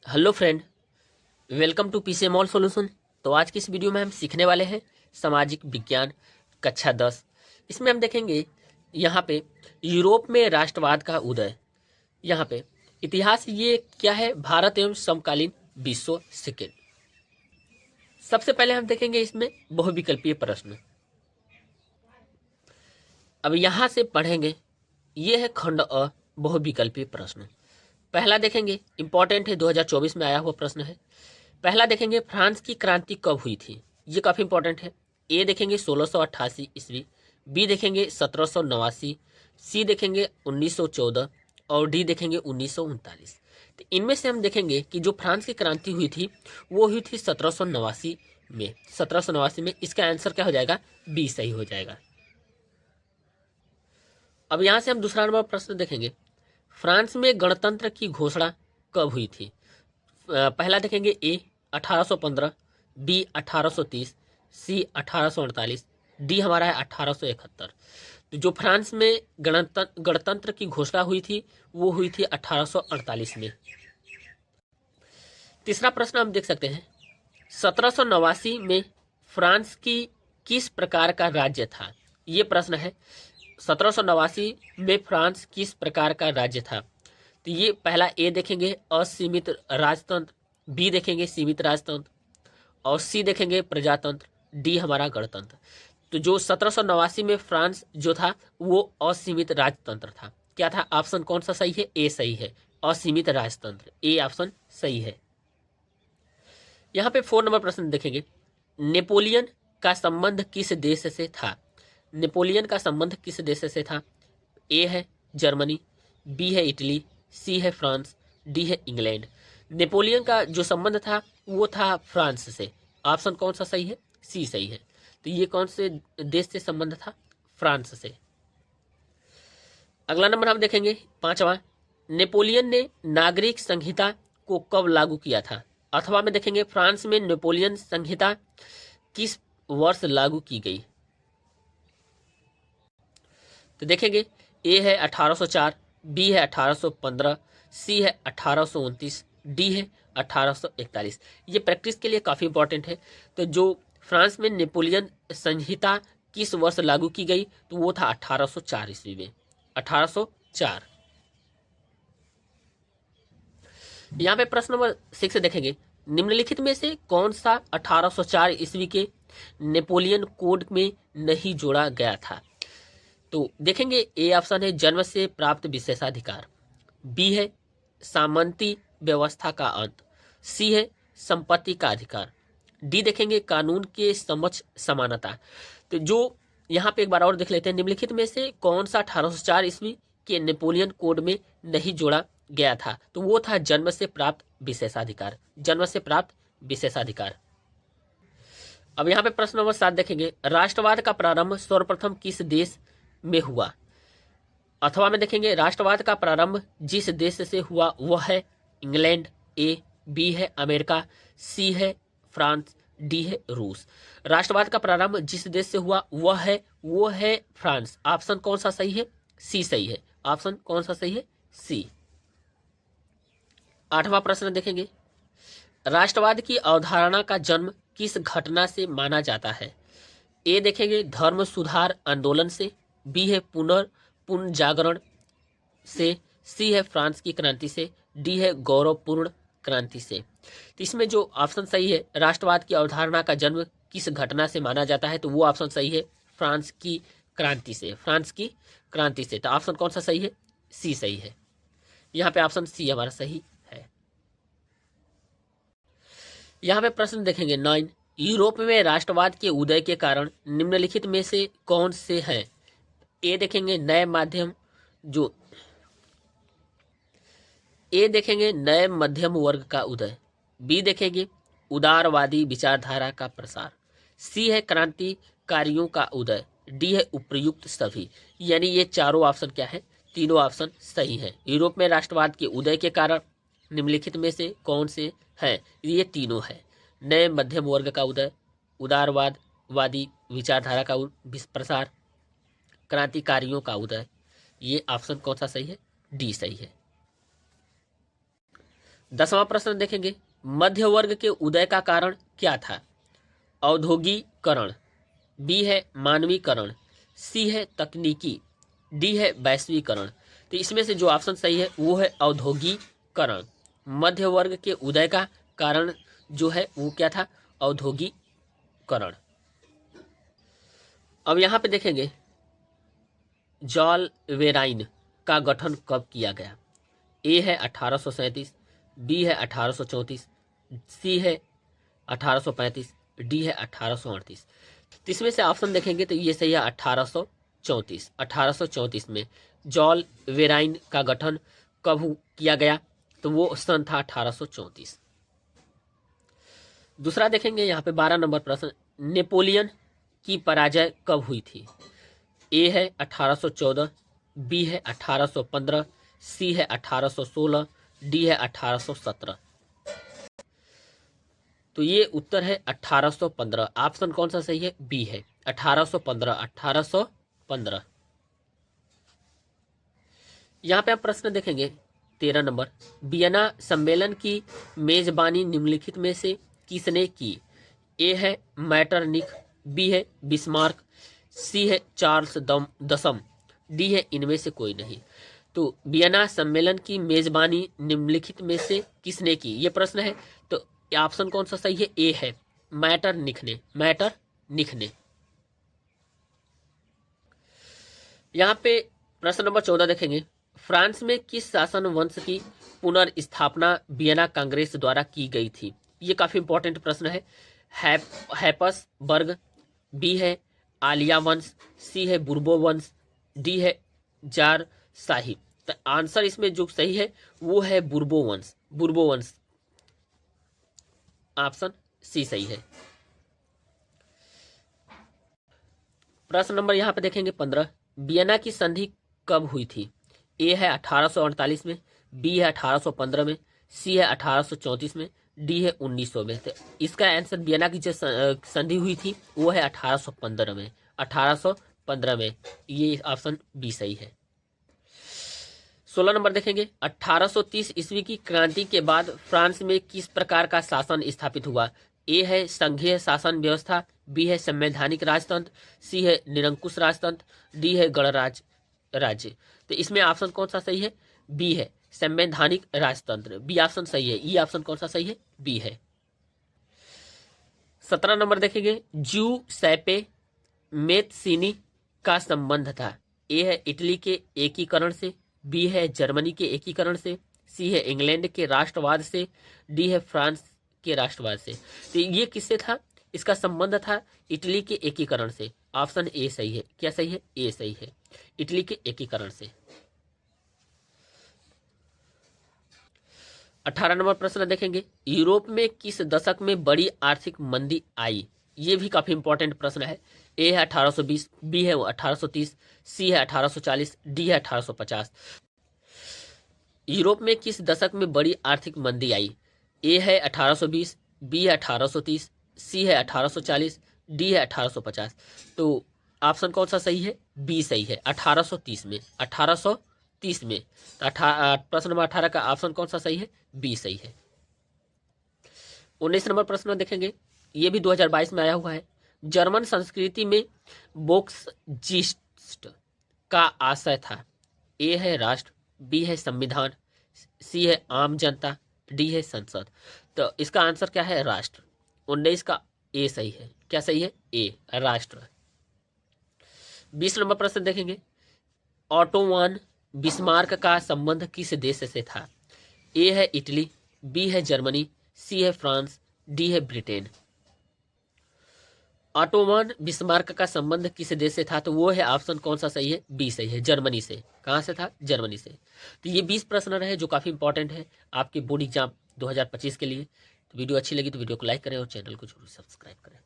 Hello friend, welcome to PC mall solution. तो आज की इस वीडियो में हम सीखने वाले हैं सामाजिक विज्ञान कक्षा 10। इसमें हम देखेंगे यहाँ पे यूरोप में राष्ट्रवाद का उदय। यहाँ पे इतिहास ये क्या है, भारत एवं समकालीन विश्व सेकेंड। सबसे पहले हम देखेंगे इसमें बहुविकल्पीय प्रश्न। अब यहाँ से पढ़ेंगे, ये है खंड अ, बहुविकल्पीय प्रश्न। पहला देखेंगे, इंपॉर्टेंट है, 2024 में आया हुआ प्रश्न है। पहला देखेंगे, फ्रांस की क्रांति कब हुई थी। ये काफी इंपॉर्टेंट है। ए देखेंगे 1688 ईस्वी, बी देखेंगे 1789, सी देखेंगे 1914 और डी देखेंगे 1939। तो इनमें से हम देखेंगे कि जो फ्रांस की क्रांति हुई थी वो हुई थी 1789 में। 1789 में इसका आंसर क्या हो जाएगा, बी सही हो जाएगा। अब यहां से हम दूसरा नंबर प्रश्न देखेंगे, फ्रांस में गणतंत्र की घोषणा कब हुई थी। पहला देखेंगे ए 1815, बी 1830, सी 1848, डी हमारा है 1871। तो जो फ्रांस में गणतंत्र की घोषणा हुई थी वो हुई थी 1848 में। तीसरा प्रश्न हम देख सकते हैं, 1789 में फ्रांस की किस प्रकार का राज्य था। ये प्रश्न है, 1789 में फ्रांस किस प्रकार का राज्य था। तो ये पहला ए देखेंगे असीमित राजतंत्र, बी देखेंगे सीमित राजतंत्र और सी देखेंगे प्रजातंत्र, डी हमारा गणतंत्र। तो जो 1789 में फ्रांस जो था वो असीमित राजतंत्र था। क्या था, ऑप्शन कौन सा सही है, ए सही है, असीमित राजतंत्र, ए ऑप्शन सही है। यहाँ पे 4 नंबर प्रश्न देखेंगे, नेपोलियन का संबंध किस देश से था। नेपोलियन का संबंध किस देश से था। ए है जर्मनी, बी है इटली, सी है फ्रांस, डी है इंग्लैंड। नेपोलियन का जो संबंध था वो था फ्रांस से। ऑप्शन कौन सा सही है, सी सही है। तो ये कौन से देश से संबंध था, फ्रांस से। अगला नंबर हम देखेंगे, पांचवा, नेपोलियन ने नागरिक संहिता को कब लागू किया था। अथवा में देखेंगे, फ्रांस में नेपोलियन संहिता किस वर्ष लागू की गई। तो देखेंगे, ए है 1804, बी है 1815, सी है 1829, डी है 1841। ये प्रैक्टिस के लिए काफी इंपॉर्टेंट है। तो जो फ्रांस में नेपोलियन संहिता किस वर्ष लागू की गई, तो वो था 1804 ईस्वी में, 1804। यहाँ पे प्रश्न नंबर 6 देखेंगे, निम्नलिखित में से कौन सा 1804 ईस्वी के नेपोलियन कोड में नहीं जोड़ा गया था। तो देखेंगे, ए ऑप्शन है जन्म से प्राप्त विशेषाधिकार, बी है सामंती व्यवस्था का अंत, सी है संपत्ति का अधिकार, डी देखेंगे कानून के समक्ष समानता। तो जो यहाँ पे एक बार और देख लेते हैं, निम्नलिखित में से कौन सा 1804 ईस्वी के नेपोलियन कोड में नहीं जोड़ा गया था। तो वो था जन्म से प्राप्त विशेषाधिकार, जन्म से प्राप्त विशेषाधिकार। अब यहाँ पे प्रश्न नंबर 7 देखेंगे, राष्ट्रवाद का प्रारंभ सर्वप्रथम किस देश में हुआ। अथवा में देखेंगे, राष्ट्रवाद का प्रारंभ जिस देश से हुआ वह है इंग्लैंड, ए, बी है अमेरिका, सी है फ्रांस, डी है रूस। राष्ट्रवाद का प्रारंभ जिस देश से हुआ वो है फ्रांस। ऑप्शन कौन सा सही है, सी सही है। ऑप्शन कौन सा सही है, सी। 8वां प्रश्न देखेंगे, राष्ट्रवाद की अवधारणा का जन्म किस घटना से माना जाता है। ए देखेंगे धर्म सुधार आंदोलन से, बी है पुनर्जागरण से, सी है फ्रांस की क्रांति से, डी है गौरवपूर्ण क्रांति से। तो इसमें जो ऑप्शन सही है, राष्ट्रवाद की अवधारणा का जन्म किस घटना से माना जाता है, तो वो ऑप्शन सही है फ्रांस की क्रांति से, फ्रांस की क्रांति से। तो ऑप्शन कौन सा सही है, सी सही है। यहाँ पे ऑप्शन सी हमारा सही है। यहाँ पे प्रश्न देखेंगे 9, यूरोप में राष्ट्रवाद के उदय के कारण निम्नलिखित में से कौन से हैं। ए देखेंगे नए माध्यम जो ए देखेंगे नए मध्यम वर्ग का उदय, बी देखेंगे उदारवादी विचारधारा का प्रसार, सी है क्रांतिकारियों का उदय, डी है उपर्युक्त सभी। यानी ये चारों ऑप्शन क्या है, तीनों ऑप्शन सही है। यूरोप में राष्ट्रवाद के उदय के कारण निम्नलिखित में से कौन से हैं, ये तीनों है, नए मध्यम वर्ग का उदय, उदारवादी विचारधारा का प्रसार, क्रांतिकारियों का उदय। ये ऑप्शन कौन सा सही है, डी सही है। 10वां प्रश्न देखेंगे, मध्य वर्ग के उदय का कारण क्या था? औद्योगिकरण, बी है मानवीकरण, सी है तकनीकी, डी है वैश्वीकरण। तो इसमें से जो ऑप्शन सही है वो है औद्योगिकरण। मध्य वर्ग के उदय का कारण जो है वो क्या था? औद्योगिकरण। अब यहाँ पे देखेंगे जॉल वेराइन का गठन कब किया गया? ए है 1837, बी है 1834, सी है 1835, डी है 1838। तो इसमें से ऑप्शन देखेंगे तो ये सही है 1834। 1834 में जॉल वेराइन का गठन कब किया गया? तो वो सन था 1834। दूसरा देखेंगे यहाँ पे 12 नंबर प्रश्न, नेपोलियन की पराजय कब हुई थी? ए है 1814, बी है 1815, सी है 1816, डी है 1817। तो ये उत्तर है 1815। ऑप्शन कौन सा सही है? बी है 1815। 1815। यहाँ पे आप प्रश्न देखेंगे 13 नंबर, वियना सम्मेलन की मेजबानी निम्नलिखित में से किसने की? ए है मैटरनिख, बी है बिस्मार्क, सी है चार्ल्स दसम, डी है इनमें से कोई नहीं। तो वियना सम्मेलन की मेजबानी निम्नलिखित में से किसने की, ये प्रश्न है। तो ऑप्शन कौन सा सही है? ए है मैटरनिख ने। मैटरनिख ने। यहाँ पे प्रश्न नंबर 14 देखेंगे, फ्रांस में किस शासन वंश की पुनर्स्थापना वियना कांग्रेस द्वारा की गई थी? ये काफी इंपॉर्टेंट प्रश्न है। हैपस वर्ग, बी है आलिया वंश, सी है बुर्बो वंश, डी है जार शाही। तो आंसर इसमें जो सही है वो है बुर्बो वंश। बुर्बो वंश, ऑप्शन सी सही है। प्रश्न नंबर यहाँ पे देखेंगे 15, वियना की संधि कब हुई थी? ए है 1848 में, बी है 1815 में, सी है 1834 में, डी है 1900 में। तो इसका आंसर वियना की जो संधि हुई थी वो है 1815 में। 1815 में, ये ऑप्शन बी सही है। 16 नंबर देखेंगे, 1830 ईस्वी की क्रांति के बाद फ्रांस में किस प्रकार का शासन स्थापित हुआ? ए है संघीय शासन व्यवस्था, बी है संवैधानिक राजतंत्र, सी है निरंकुश राजतंत्र, डी है गणराज्य राज्य। तो इसमें ऑप्शन कौन सा सही है? बी है संवैधानिक राजतंत्र। बी ऑप्शन सही है। ई ऑप्शन कौन सा सही है? बी है। 17 नंबर देखेंगे, ज्यूसेप्पे मेत्सिनी का संबंध था। ए है इटली के एकीकरण से, बी है जर्मनी के एकीकरण से, सी है इंग्लैंड के राष्ट्रवाद से, डी है फ्रांस के राष्ट्रवाद से। तो ये किससे था? इसका संबंध था इटली के एकीकरण से। ऑप्शन ए सही है। क्या सही है? ए सही है, इटली के एकीकरण से। 18 नंबर प्रश्न देखेंगे, यूरोप में किस दशक में बड़ी आर्थिक मंदी आई? ये भी काफी इंपॉर्टेंट प्रश्न है। ए है 1820, बी है 1830, सी है 1840, डी है 1850। यूरोप में किस दशक में बड़ी आर्थिक मंदी आई? ए है 1820, बी है 1830, सी है 1840, डी है 1850। तो ऑप्शन कौन सा सही है? बी सही है, 1830 में। 1830 में। प्रश्न नंबर 18 का ऑप्शन कौन सा सही है? बी सही है। 19 नंबर प्रश्न देखेंगे, ये भी 2022 में आया हुआ है। जर्मन संस्कृति में वोक्सजिस्ट का आशय था। ए है राष्ट्र, बी है संविधान, सी है आम जनता, डी है संसद। तो इसका आंसर क्या है? राष्ट्र। 19 का ए सही है। क्या सही है? ए राष्ट्र। 20 नंबर प्रश्न देखेंगे, ऑटोवान बिस्मार्क का संबंध किस देश से था? ए है इटली, बी है जर्मनी, सी है फ्रांस, डी है ब्रिटेन। ऑटोवान बिस्मार्क का संबंध किस देश से था? तो वो है ऑप्शन कौन सा सही है? बी सही है, जर्मनी से। कहां से था? जर्मनी से। तो ये 20 प्रश्न रहे जो काफी इंपॉर्टेंट है आपके बोर्ड एग्जाम 2025 के लिए। तो वीडियो अच्छी लगी तो वीडियो को लाइक करें और चैनल को जरूर सब्सक्राइब करें।